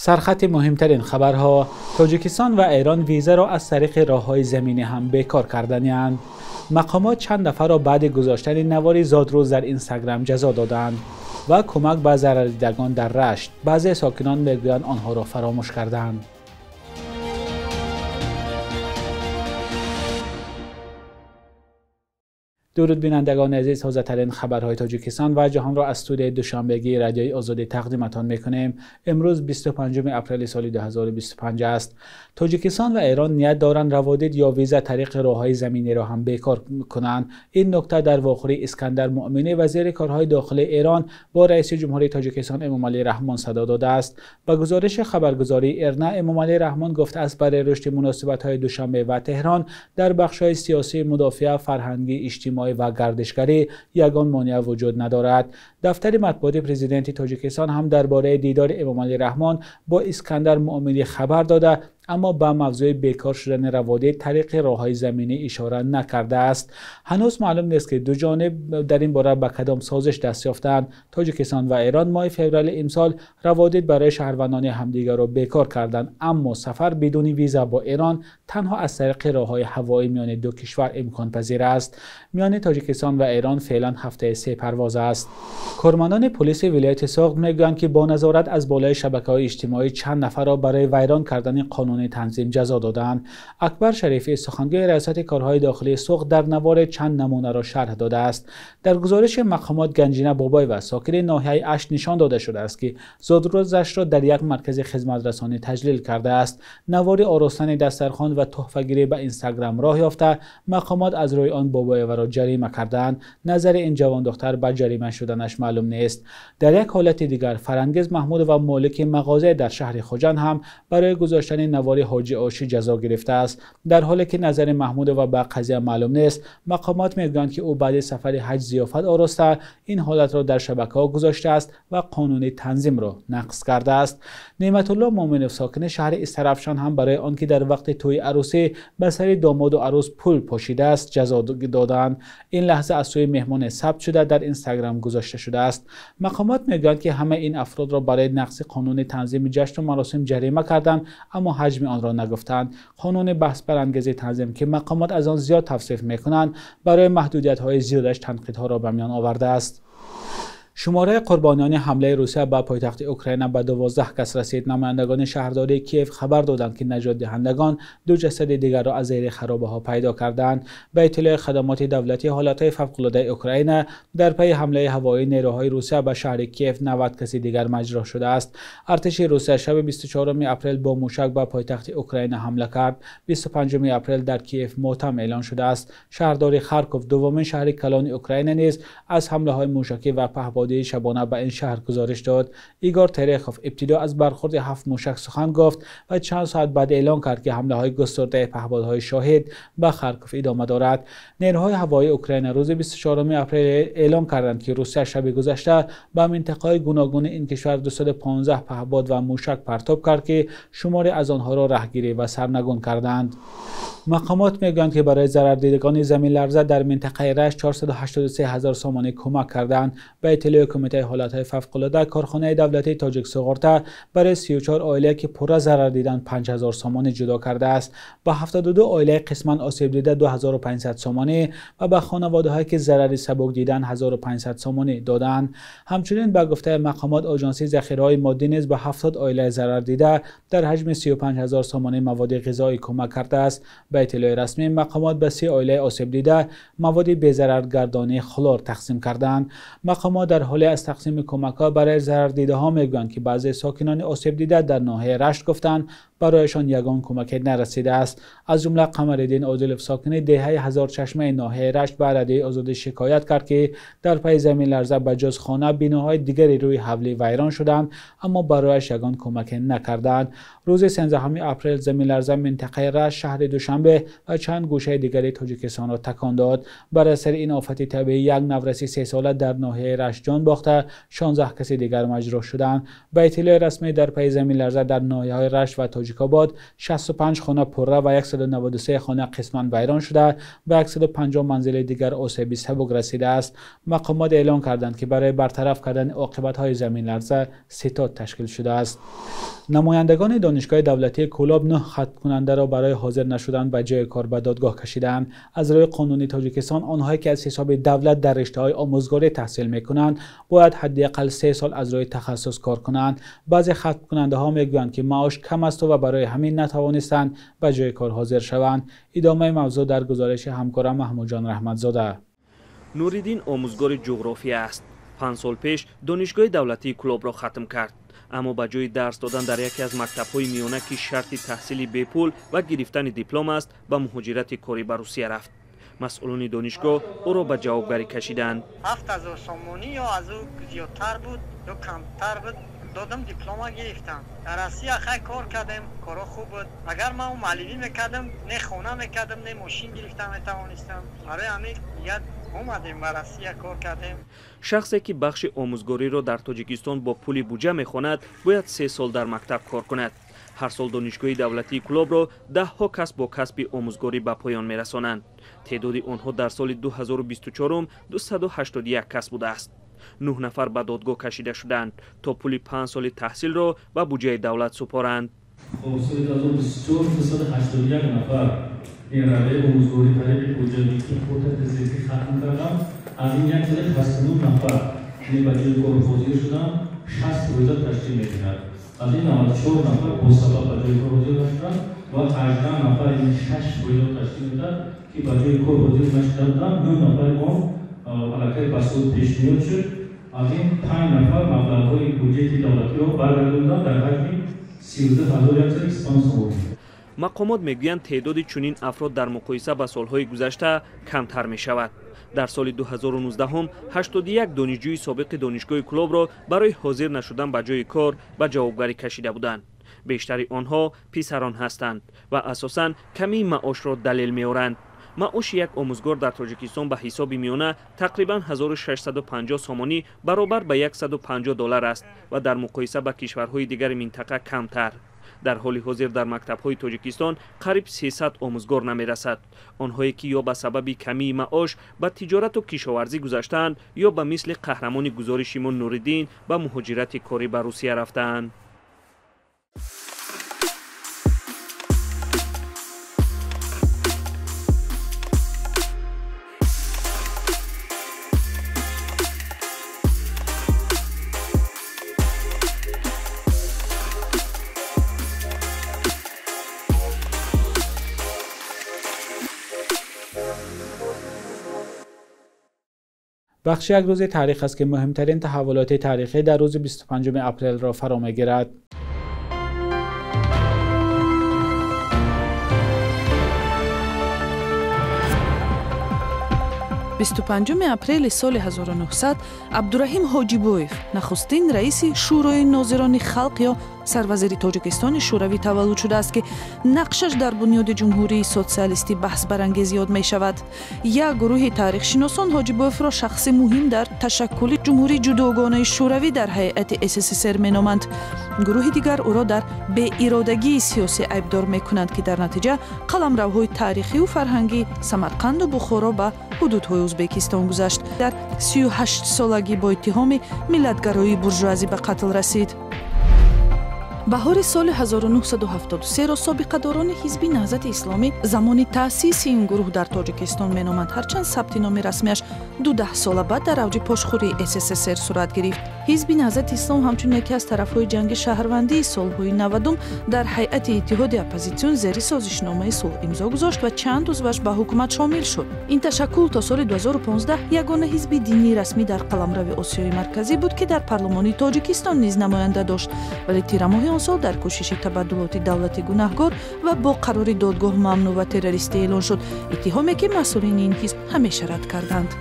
سرخط مهمترین خبرها: تاجیکستان و ایران ویزا را از طریق راههای زمینی هم بیکار کردند. مقامات چند نفر را بعد گذاشتن نواری زادروز در اینستاگرام جزا دادند و کمک به ضرردیدگان در رشت. بعضی ساکنان میگویند آنها را فراموش کردند. درود بینندگان عزیز، تازه‌ترین خبرهای تاجیکستان و جهان را از استودیوی دوشنبگی رادیوی آزادی تقدیمتان می‌کنیم. امروز 25 اپریل سال 2025 است. تاجیکستان و ایران نیت دارند روادید یا ویزا طریق راههای زمینی را هم بیکار کنند. این نکته در واخوری اسکندر مؤمنی وزیر کارهای داخلی ایران با رئیس جمهوری تاجیکستان امامعلی رحمان صدا داده است. با گزارش خبرگزاری ایرنا، امامعلی رحمان گفته است برای رشد مناسبت‌های دوشنبه و تهران در بخش‌های سیاسی، مدافع، فرهنگی، اجتماعی و گردشگری یگان مانع وجود ندارد. دفتر مطبوعات پرزیدنت تاجیکستان هم درباره دیدار امامعلی رحمان با اسکندر مؤمنی خبر داده، اما به موضوع بیکار شدن روادید طریق راههای زمینی اشاره نکرده است. هنوز معلوم نیست که دو جانب در این باره به کدام سازش دست یافتند. تاجیکستان و ایران ماه فوریه امسال روادید برای شهروندان همدیگر را بیکار کردند، اما سفر بدون ویزا با ایران تنها از طریق راههای هوایی میان دو کشور امکان پذیر است. میان تاجیکستان و ایران فعلا هفته 3 پرواز است. کارمندان پلیس ولایت سوغد میگویند که با نظارت از بالای شبکه‌های اجتماعی چند نفر را برای ویران کردن قانون تنظیم جزا دادند. اکبر شریفی، سخنگوی ریاست کارهای داخلی سوغد، در نوار چند نمونه را شرح داده است. در گزارش مقامات، گنجینه بابای و ساکن ناحیه اش نشان داده شده است که زادروزش را در یک مرکز خدمت رسانی تجلیل کرده است. نوار آراستن دسترخوان و تحفه‌گیری به اینستاگرام راه یافته، مقامات از روی آن بابای را جریمه کردند. نظر این جوان دختر به جریمه شدنش معلوم نیست. در یک حالت دیگر، فرنگز محمود و مالک مغازه در شهر خوجند هم برای گذاشتن نوار حاجی آشی جزا گرفته است. در حالی که نظر محمود و به قضیه معلوم نیست، مقامات میگویند که او بعد سفر حج ضیافت آراسته این حالت را در شبکه‌ها گذاشته است و قانون تنظیم را نقض کرده است. نعمت الله مومنوف، ساکن شهر استرافشان، هم برای آنکه در وقت توی عروسی به سر داماد و عروس پول پاشیده است جزا دادند. این لحظه از سوی مهمان ثبت شده در اینستاگرام گذاشته شده است. مقامات میگویند که همه این افراد را برای نقض قانون تنظیم جشن و مراسم جریمه کردند، اما حجم آن را نگفتند. قانون بحث برانگیز تنظیم که مقامات از آن زیاد توصیف میکنند، برای محدودیت‌های زیادش تنقیدها را به میان آورده است. شماره قربانیان حمله روسیه به پایتخت اوکراین به 12 کس رسید. نمایندگان شهرداری کیف خبر دادند که نجات دهندگان 2 جسد دیگر را از زیر خرابه‌ها پیدا کردند. به اطلاع خدمات دولتی، حالت‌های فوق‌العاده اوکراین در پی حمله هوایی نیروهای روسیه به شهر کیف 90 کس دیگر مجروح شده است. ارتش روسیه شب 24 اپریل با موشک به پایتخت اوکراین حمله کرد. 25 اپریل در کیف ماتم اعلان شده است. شهرداری خارکوف، دومین شهر کلان اوکراین، نیز از حمله‌های موشکی و پهپادی شبانه به این شهر گزارش داد. ایگور ترخوف ابتدا از برخورد 7 موشک سخن گفت و چند ساعت بعد اعلان کرد که حمله‌های گسترده پهپادهای شاهد به خارکوف ادامه دارد. نیروهای هوایی اوکراین روز 24 اپریل اعلام کردند که روسیه شب گذشته به منطقه‌های گوناگون این کشور 215 پهپاد و موشک پرتاب کرد که شماری از آنها را رهگیری و سرنگون کردند. مقامات میگویند که برای ضرردیدگان زمین لرزه در منطقه رشت 483,000 سامانه کمک کردند. به اطلاع کمیته حالت‌های فوق‌العاده، کارخانه دولتی تاجیک سوغورتا برای 34 عائله که پر ضرر دیدند 5000 سامانه جدا کرده است. با 72 عائله قسماً آسیب دیده 2500 سامانه و به خانواده‌هایی که ضرر سبک دیدند 1500 سامانه دادند. همچنین به گفته مقامات، آژانس ذخیره‌های مادی نیز به 70 عائله ضرر دیده در حجم 35000 سامانه مواد غذایی کمک کرده است. به اطلاع رسمی، مقامات به 30 عائله آسیب دیده مواد بی‌ضررگردانی خلور تقسیم کردند. مقامات در حال از تقسیم کمک‌ها برای ضرردیده‌ها میگویند که بعضی ساکنان آسیب دیده در ناحیه رشت گفتند برایشان یگان کمک نرسیده است. از جمله قمرالدین عادلوف، ساکن دهه هزار چشمه ناحیه رشت، به رادیوی آزادی شکایت کرد که در پی زمین لرزه به جز خانه، بناهای دیگری روی حولی ویران شدند، اما برایش یگان کمک نکردند. روز 13 اپریل زمین لرزه منطقه رشت، شهر دوشنبه و چند گوشه دیگری تاجیکستان را تکان داد. بر اثر این آفت طبیعی یک نورسی 3 ساله در ناحیه رشت جان باخته، 16 کس دیگر مجروح شدند. به اطلاع رسمی، در پی زمین لرزه در ناحیه‌های رشت و تاجیک‌آباد 65 خانه پره و 193 خانه قسماً ویران شده و 150 منزل دیگر آسیب سبک رسیده است. مقامات اعلام کردند که برای برطرف کردن عاقبت‌های زمین لرزه ستاد تشکیل شده است. نمایندگان دانشگاه دولتی کولاب 9 ختم کننده را برای حاضر نشدن به جای کار به دادگاه کشیدند. از روی قانون تاجیکستان آنهایی که از حساب دولت در رشته‌های آموزگاری تحصیل می‌کنند باید حداقل 3 سال از روی تخصص کار کنند. بعضی ختم کننده ها میگویند که معاش کم است و برای همین نتوانستند به جای کار حاضر شوند. ادامه موضوع در گزارش همکارم محمود جان رحمتزاده. نوریدین آموزگار جغرافیا است. 5 سال پیش دانشگاه دولتی کولاب را ختم کرد. اما با جای درس دادن در یکی از مکتب‌های میانه که شرط تحصیلی بپول و گرفتن دیپلم است، به مهاجرت کاری به روسیه رفت. مسئولان دانشگاه او را به جوابگری کشیدند. 7000 سومونی یا از او زیادتر بود یا کمتر بود دادم دیپلم گرفتم. در روسیه خیلی کار کردم، کارا خوب بود. اگر من اون معلمی میکردم، نه خانه میکردم، نه ماشین گرفتم میتوانستم. برای همین یاد اومدیم به روسیه کار کردیم. شخصی که بخش آموزگاری را در تاجیکستان با پول بودجه میخواند باید 3 سال در مکتب کار کند. هر سال دانشگاه دولتی کولاب را 10 ها کس با کسب آموزگاری به پایان میرسانند. تعداد آنها در سال 2024 281 کس بوده است. 9 نفر به دادگاه کشیده شدند تا پول 5 سال تحصیل را به بودجه دولت سپارند. سال 2024 281 نفر این روی آموزگاری طریق بودجه خود تزریقی ختم کردم. از این 109 نفر این به جای کار حاضر شدند. 60 روزه تشکیل می‌دهد. از این 94 نفر با سبب به جای کار حاضر نشدند و 18 نفر این 6 روزه تشکیل می‌دهد که به جای کار حاضر نشدند. 9 نفر ما علاقه به سود پیش میاد شد. از این 5 نفر مبلغ‌های بودجه دولتی را برگرداندند در حجم 13125 سوم. مقامات میگویند تعداد چنین افراد در مقایسه با سالهای گذشته کمتر می شود. در سال 2019 هم 81 دانشجوی سابق دانشگاه کولاب را برای حاضر نشدن به جای کار به جوابگری کشیده بودند. بیشتر آنها پسران هستند و اساساً کمی معاش را دلیل می‌آورند. معاش یک آموزگار در تاجیکستان به حساب میانه تقریباً 1650 سومانی برابر به $150 است و در مقایسه با کشورهای دیگر منطقه کمتر. در حال حاضر در مکتب‌های تاجیکستان قریب 300 آموزگار نمی‌رسد. آنهایی که یا به سبب کمی معاش به تجارت و کشاورزی گذشتند یا به مثل قهرمان گزارش ما نوریدین به مهاجرت کاری به روسیه رفتند. بخش یک روز تاریخ است که مهمترین تحولات تاریخی در روز 25 اپریل را فرا می‌گیرد. 25 اپریل سال 1900 عبدالرحیم حاجیبویف نخستین رئیس شورای ناظران خلق یا سروزیر تاجیکستان شوروی تولد شده است که نقشش در بنیاد جمهوری سوسیالیستی بحث برانگیز یاد می شود. یک گروه تاریخ شناسان حاجیبویف را شخص مهم در تشکل جمهوری جداگانه شوروی در هیئت SSSR می نامند. گروه دیگر او را در بی ارادگی سیاسی عیبدار می کنند که در نتیجه قلمروهای تاریخی و فرهنگی سمرقند و بخارا به حدودهای ازبکستان گذشت. در 38 سالگی با اتهام ملتگرایی بورژوازی به قتل رسید. بهار سال 1973 را سابقه‌داران حزب نهضت اسلامی زمان تأسیس این گروه در تاجیکستان می‌نامند، هرچند ثبت نام رسمیش 12 سال بعد در اوج پاشخوری SSSR صورت گرفت. حزب نهضت اسلام همچون یکی از طرف‌های جنگ شهروندی سال‌های 90 در هیئت اتحاد اپوزیسیون زیر سازشنامه صلح امضا گذاشت و چند عضوش به حکومت شامل شد. این تشکل تا سال 2015 یگانه حزب دینی رسمی در قلمرو آسیای مرکزی بود که در پارلمان تاجیکستان نیز نماینده داشت، ولی تیر ماه سال در کوشش تبادلات دولتی گناهکار و با قرار دادگاه ممنوع و تروریستی اعلان شد، اتهامی که مسئولین این حزب همیشه رد کردند.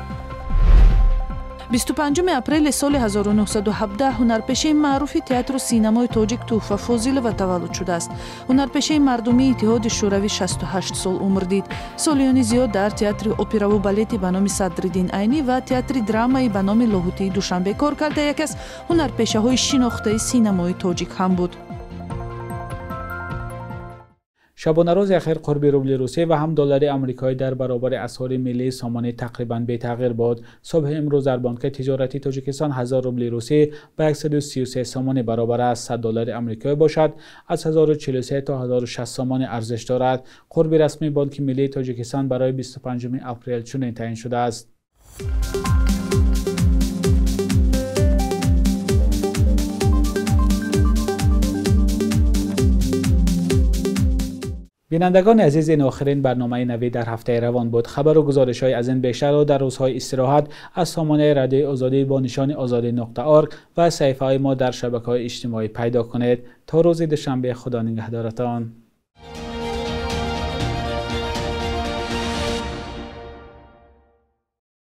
25 اپریل سال 1917 هنرپیشه معروف تئاتر و سینمای تاجیک توفا فاضلова تولد شده است. هنرپیشه مردمی اتحاد شوروی 68 سال عمر دید. سالیان زیاد در تئاتر اپرا و بالتی به نام صدرالدین عینی و تئاتر درامایی به نام لاهوتی دوشنبه کار کرده یکی از هنرپیشه‌های شناخته سینمای تاجیک هم بود. شبانه روز اخیر قرب روبل روسیه و هم دلار آمریکایی در برابر اسعار ملی سامانه تقریبا بی تغییر بود. صبح امروز در بانک تجارتی تاجیکستان 1000 روبل روسی به 133 سامانه برابر است 100 دلار آمریکایی باشد. از 1043 تا 1060 سامانه ارزش دارد. قرب رسمی بانک ملی تاجیکستان برای 25 اپریل چنین تعیین شده است. بینندگان عزیز، این آخرین برنامه نوی در هفته روان بود. خبر و گزارش های از این بیشتر را در روزهای استراحت از سامانه رادیوی آزادی با نشان azadi.org و صفحه های ما در شبکه‌های اجتماعی پیدا کنید. تا روز دوشنبه، خدا نگهدارتان.